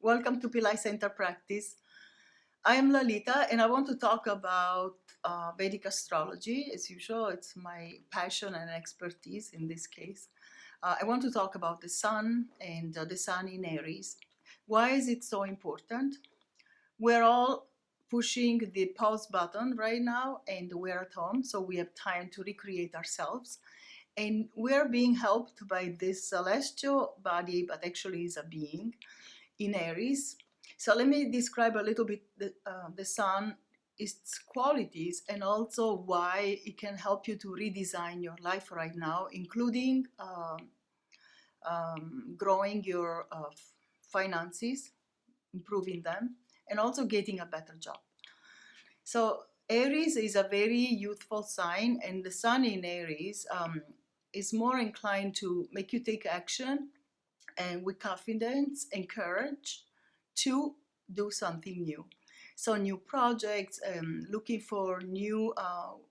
Welcome to Pillai Center Practice. I am Lalitha and I want to talk about Vedic astrology. As usual, it's my passion and expertise in this case. I want to talk about the sun and the sun in Aries. Why is it so important? We're all pushing the pause button right now and we're at home, so we have time to recreate ourselves. And we're being helped by this celestial body, but actually is a being in Aries. So let me describe a little bit the sun, its qualities, and also why it can help you to redesign your life right now, including growing your finances, improving them, and also getting a better job. So Aries is a very youthful sign, and the sun in Aries is more inclined to make you take action and with confidence and courage to do something new. So new projects, looking for new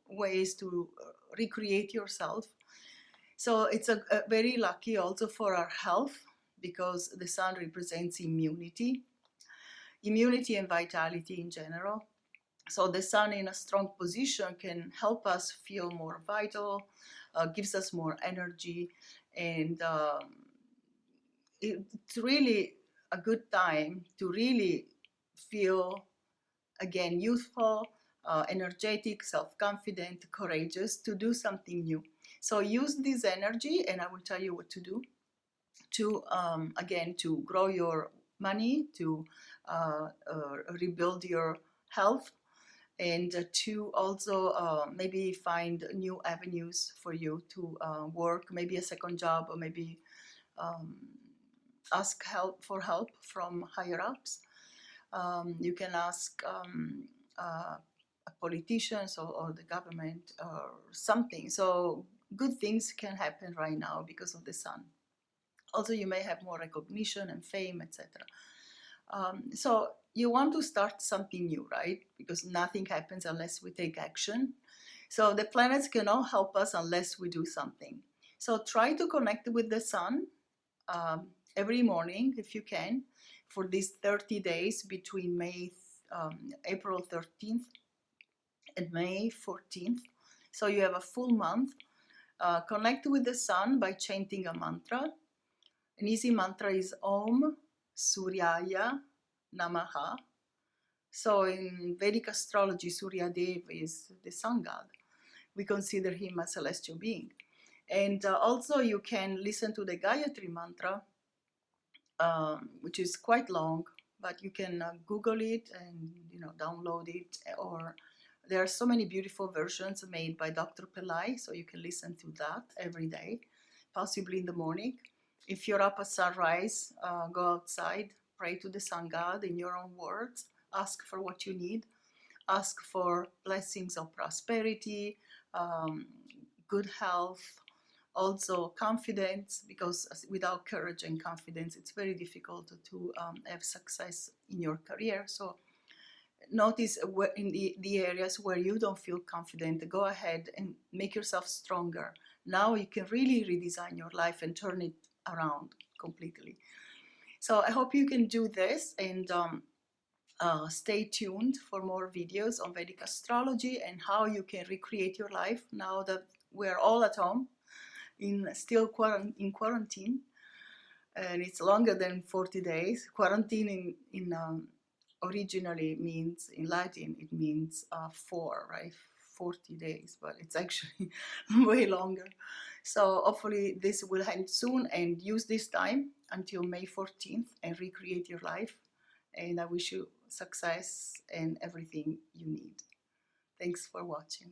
ways to recreate yourself. So it's a very lucky also for our health, because the sun represents immunity and vitality in general. So the sun in a strong position can help us feel more vital, gives us more energy, and it's really a good time to really feel, again, youthful, energetic, self-confident, courageous, to do something new. So use this energy, and I will tell you what to do to, again, to grow your money, to rebuild your health, and to also maybe find new avenues for you to work, maybe a second job, or maybe ask for help from higher ups. You can ask politicians or the government or something. So good things can happen right now because of the sun. Also, you may have more recognition and fame, etc. So you want to start something new, right? Because nothing happens unless we take action. So the planets cannot help us unless we do something. So try to connect with the sun every morning if you can, for these 30 days between April 13th and May 14th. So you have a full month. Connect with the sun by chanting a mantra. An easy mantra is Om Suryaya Namaha. So in Vedic astrology, Surya Dev is the sun god. We consider him a celestial being. And also you can listen to the Gayatri mantra, which is quite long, but you can Google it and download it, or there are so many beautiful versions made by Dr. Pillai, so you can listen to that every day, possibly in the morning. If you're up at sunrise, go outside, pray to the sun god in your own words, ask for what you need, ask for blessings of prosperity, good health, also confidence, because without courage and confidence, it's very difficult to have success in your career. So notice in the areas where you don't feel confident, go ahead and make yourself stronger. Now you can really redesign your life and turn it around completely. So I hope you can do this, and stay tuned for more videos on Vedic astrology and how you can recreate your life now that we're all at home, in quarantine, and it's longer than 40 days. Quarantine originally means, in Latin, it means 4, right? 40 days, but it's actually way longer. So hopefully this will end soon, and use this time until May 14th and recreate your life. And I wish you success and everything you need. Thanks for watching.